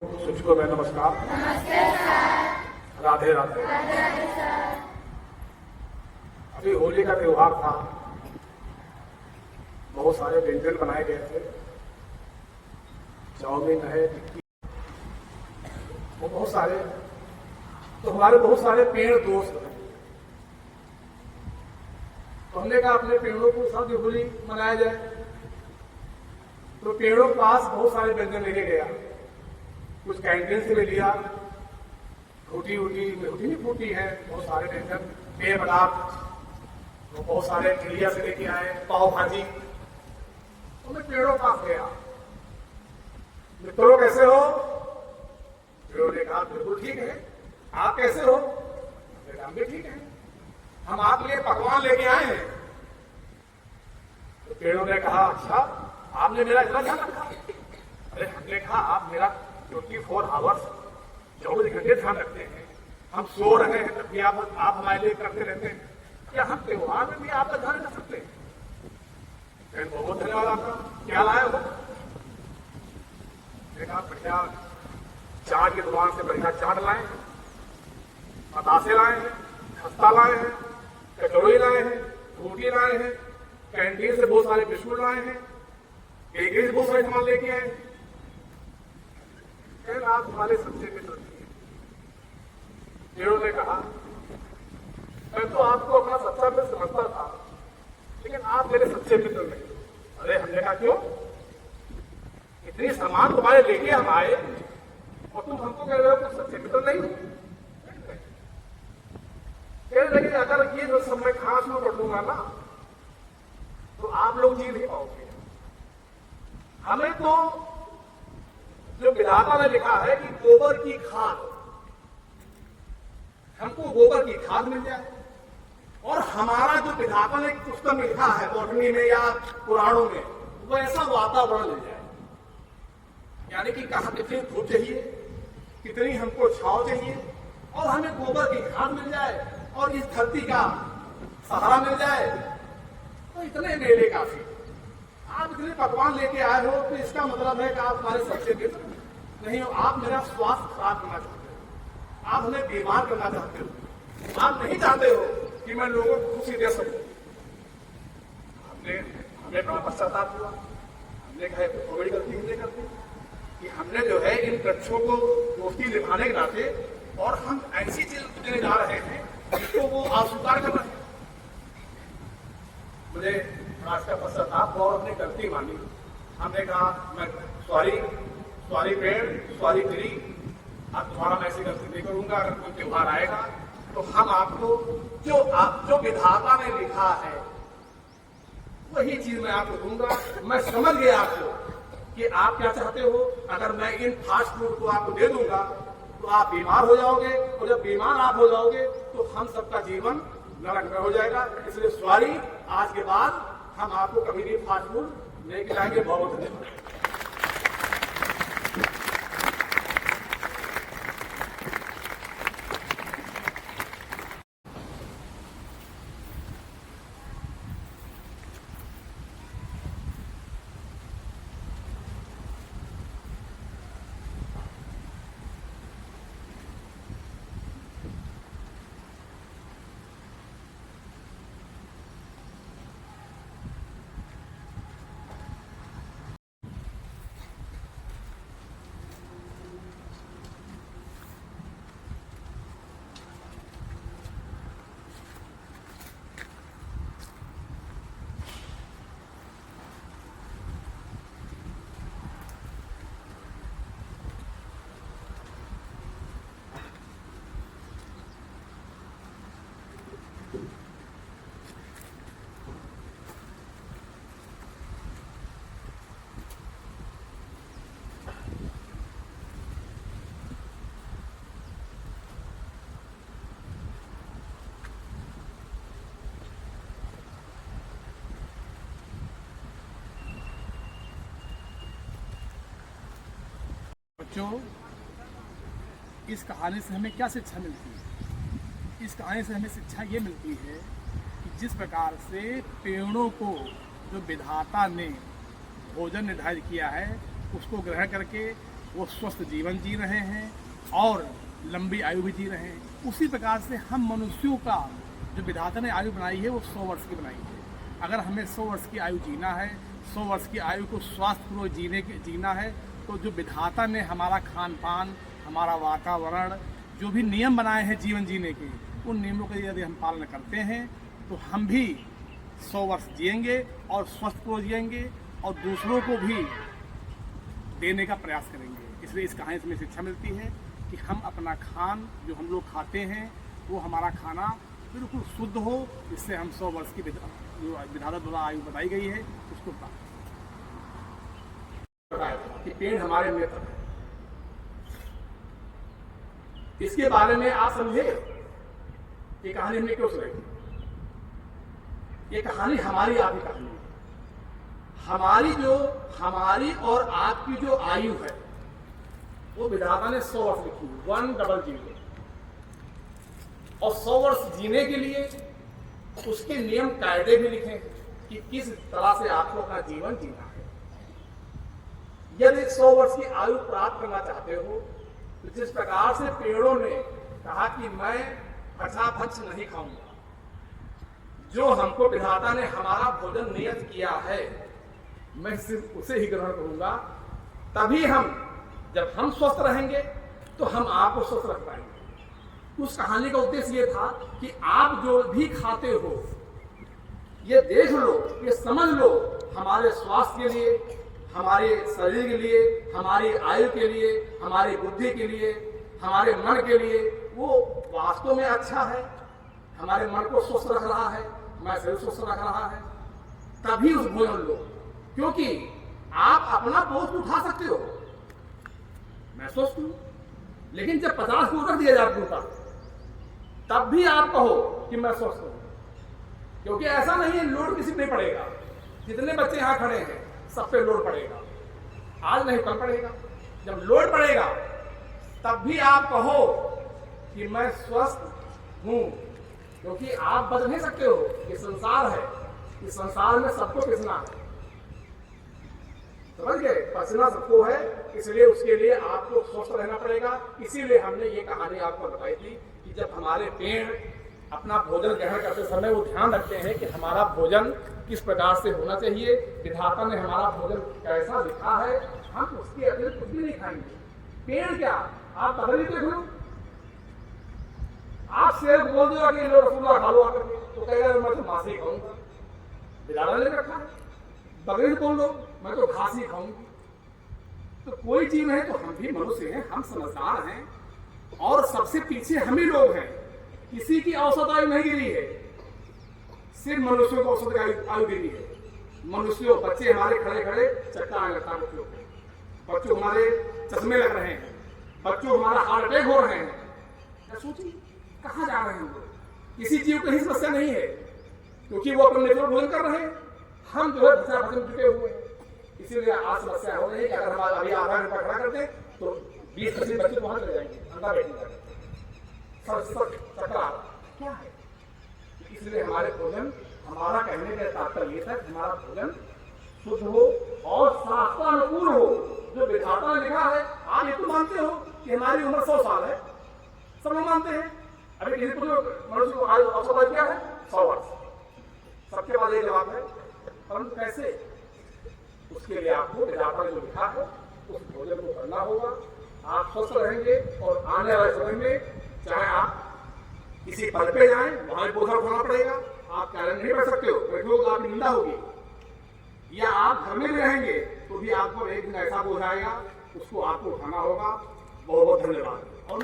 शिक्षकों में नमस्कार। राधे राधे। अभी होली का त्योहार था, बहुत सारे व्यंजन बनाए गए थे, चाउमीन है, टिक्की, वो बहुत सारे। तो हमारे बहुत सारे पेड़ दोस्त हैं, तो हमने कहा अपने पेड़ों को साथ होली मनाया जाए। तो पेड़ों के पास बहुत सारे व्यंजन लेके गया, कुछ कैंटीन से भी लिया, रोटी नहीं फूटी है, बहुत सारे व्यंजन, पेय पदार्थ, तो बहुत सारे चिड़िया से लेके आए, पाव भाजी। तो मैं पेड़ों पास गया, मित्रों कैसे हो? पेड़ों ने कहा बिल्कुल ठीक है, आप कैसे हो? हम भी ठीक है, हम आपके लिए पकवान लेके आए हैं। तो पेड़ों ने कहा अच्छा, आपने मेरा इतना ध्यान रखा? अरे हमने कहा आप मेरा 24 आवर्स 24 घंटे ध्यान रखते हैं, हम सो रहे हैं तब भी आप हमारे लिए करते रहते हैं, क्या हम त्योहार में भी आपका ध्यान रख सकते हैं? बहुत बहुत धन्यवाद आपका। क्या लाए हो? देखा बढ़िया चाट की दुकान से बढ़िया चाट लाए हैं, बतासे लाए हैं, खस्ता लाए हैं, कचौड़ी लाए हैं, रोटी लाए हैं, कैंटीन से बहुत सारे बिस्कुट लाए हैं, बेकरी से बहुत सारे सामान लेके आए। फिर आप हमारे सच्चे मित्र थे। पेड़ों ने कहा मैं तो आपको अपना सच्चा मित्र समझता था, लेकिन आप मेरे सच्चे मित्र नहीं। अरे हमने कहा क्यों? इतनी सामान तुम्हारे लेके हम आए और तुम हमको कह रहे हो कि सच्चे मित्र नहीं? कह रहे अगर ये जो सब मैं खाना शुरू कर दूंगा ना, तो आप लोग जी नहीं पाओगे। हमें तो जो विधाता ने लिखा है कि गोबर की खाद, हमको गोबर की खाद मिल जाए, और हमारा जो विधाता ने पुस्तक में लिखा है बॉटनी में या पुराणों में, वो ऐसा वातावरण मिल जाए, यानी कि कहां कितनी धूप चाहिए, कितनी हमको छांव चाहिए, और हमें गोबर की खाद मिल जाए और इस धरती का सहारा मिल जाए, तो इतने मेले काफी। आप इतने पकवान लेके आए हो तो इसका मतलब है कि आप हमारे सच्चे मित्र नहीं हो, आप मेरा स्वास्थ्य खराब करना चाहते हो, आप हमें बीमार करना चाहते हो, आप नहीं चाहते हो कि मैं लोगों को खुशी दे सकूं। हमें बड़ा पश्चाताप हुआ, हमने कहा बहुत बड़ी गलती हमने कर दी कि हमने जो है इन वृक्षों को दोस्ती निभाने के नाते, और हम ऐसी चीज देने जा रहे हैं जिसको वो अस्वीकार कर रहे हैं। मुझे राष्ट्र का पश्चाताप हुआ और अपनी गलती मानी। हमने कहा मैं सॉरी पेड़, सॉरी ट्री, अब तुम्हारा मैं ऐसी गलती नहीं करूंगा। अगर कोई त्योहार आएगा तो हम आपको जो विधाता ने लिखा है वही चीज मैं आपको दूंगा। मैं समझ गया आपको कि आप क्या चाहते हो। अगर मैं इन फास्ट फूड को आपको दे दूंगा तो आप बीमार हो जाओगे, और जब बीमार आप हो जाओगे तो हम सबका जीवन नरक में हो जाएगा। इसलिए सॉरी, आज के बाद हम आपको कभी भी फास्ट फूड नहीं खिलाएंगे। बहुत धन्यवाद। बच्चों, इस कहानी से हमें क्या शिक्षा मिलती है? इस कहानी से हमें शिक्षा ये मिलती है कि जिस प्रकार से पेड़ों को जो विधाता ने भोजन निर्धारित किया है उसको ग्रहण करके वो स्वस्थ जीवन जी रहे हैं और लंबी आयु भी जी रहे हैं। उसी प्रकार से हम मनुष्यों का जो विधाता ने आयु बनाई है वो 100 वर्ष की बनाई है। अगर हमें 100 वर्ष की आयु जीना है, 100 वर्ष की आयु को स्वास्थ्यपूर्वक जीना है, तो जो विधाता ने हमारा खान पान, हमारा वातावरण, जो भी नियम बनाए हैं जीवन जीने के, उन नियमों का यदि हम पालन करते हैं तो हम भी 100 वर्ष जिएंगे और स्वस्थपूर्वक जिएंगे और दूसरों को भी देने का प्रयास करेंगे। इसलिए इस कहानी से हमें शिक्षा मिलती है कि हम अपना खान जो हम लोग खाते हैं वो हमारा खाना बिल्कुल शुद्ध हो, जिससे हम 100 वर्ष की जो विधाता द्वारा आयु बताई गई है उसको प्राप्त कि पेड़ हमारे मित्र हैं। इसके बारे में आप समझे ये कहानी हमने क्यों सुनाई? ये कहानी हमारी आपकी कहानी है। हमारी और आपकी जो आयु है वो विधाता ने 100 वर्ष लिखी, 100 और 100 वर्ष जीने के लिए उसके नियम कायदे भी लिखे कि किस तरह से आपको अपना जीवन जीना है। यदि 100 वर्ष की आयु प्राप्त करना चाहते हो तो जिस प्रकार से पेड़ों ने कहा कि मैं भक्ष नहीं खाऊंगा, जो हमको विधाता ने हमारा भोजन नियत किया है मैं सिर्फ उसे ही ग्रहण करूंगा, तभी जब हम स्वस्थ रहेंगे तो हम आपको स्वस्थ रख पाएंगे। उस कहानी का उद्देश्य ये था कि आप जो भी खाते हो ये देख लो, ये समझ लो, हमारे स्वास्थ्य के लिए, हमारे शरीर के लिए, हमारी आयु के लिए, हमारी बुद्धि के लिए, हमारे मन के लिए वो वास्तव में अच्छा है, हमारे मन को स्वस्थ रख रहा है, हमारे शरीर स्वस्थ रख रहा है, तभी उस भोजन लो। क्योंकि आप अपना बोझ उठा सकते हो, मैं स्वस्थ हूं, लेकिन जब 50 को उतर दिया जाए ऊपर, तब भी आप कहो कि मैं स्वस्थ हूं। क्योंकि ऐसा नहीं है लोड किसी पे पड़ेगा। जितने बच्चे यहां खड़े हैं सब पे लोड पड़ेगा, आज नहीं कल पड़ेगा। जब लोड पड़ेगा तब भी आप कहो कि मैं स्वस्थ हूं, क्योंकि आप बच नहीं सकते हो। ये संसार है, इस संसार में सबको पिसना है, समझ गए? पसीना सबको है, इसलिए उसके लिए आपको स्वस्थ रहना पड़ेगा। इसीलिए हमने ये कहानी आपको बताई थी कि जब हमारे पेड़ अपना भोजन ग्रहण करते समय वो ध्यान रखते हैं कि हमारा भोजन किस प्रकार से होना चाहिए, विधाता ने हमारा भोजन कैसा लिखा है, हम उसके अतिरिक्त कुछ भी नहीं खाएंगे। पेड़ क्या, आप बदली देख लो, आप शेर बोल दो कि लो रसगुल्ला खा लो आकर के, तो कहेगा मैं तो मांस ही खाऊंगा, विधाता ने रखा है। बकरी बोल दो मैं तो घास ही खाऊंगी। तो कोई जीव है तो हम भी मनुष्य हैं, हम समझदार हैं, और सबसे पीछे हम ही लोग हैं। किसी की औसत आयु नहीं गिरी है, सिर्फ मनुष्यों को औसत आयु गिरी है। मनुष्यों, बच्चे हमारे खड़े खड़े चक्कर आने लगता है बच्चों को, बच्चों हमारे चश्मे लग रहे हैं, बच्चों हमारा हार्ट अटैक हो रहे हैं। क्या सोचिए कहाँ जा रहे हैं हम लोग? किसी जीव को ही समस्या नहीं है, क्योंकि वो अपने नेचुरल भोजन कर रहे हैं, हम जो है भचा भजन जुटे हुए हैं। इसीलिए आज समस्या हो रही है कि अगर हम अभी आधा घंटा खड़ा कर दें तो 20-25 बच्चे वहां चले जाएंगे, अंदर बैठने चक्कर क्या है? इसलिए हमारे भोजन, हमारा कहने का तात्पर्य ये था कि हमारा भोजन शुद्ध हो और शास्त्रानुकूल हो, जो विधाता ने लिखा है। आप ये तो मानते हो कि हमारी उम्र 100 साल है, सब लोग मानते हैं। अभी किसी को मनुष्य को आयु औसत क्या है? 100 वर्ष। सबके पास ये जवाब है, परंतु कैसे? उसके लिए आपको विधाता ने जो लिखा है उस भोजन को करना होगा। आप स्वस्थ रहेंगे और आने वाले समय में चाहे आप किसी पद पे जाएं, वहां बोझा उठाना पड़ेगा, आप कार्य नहीं कर सकते हो, बैठोगे आपकी निंदा होगी, या आप घर में भी रहेंगे तो भी आपको एक दिन ऐसा बोझ आएगा, उसको आपको उठाना होगा। बहुत बहुत धन्यवाद। और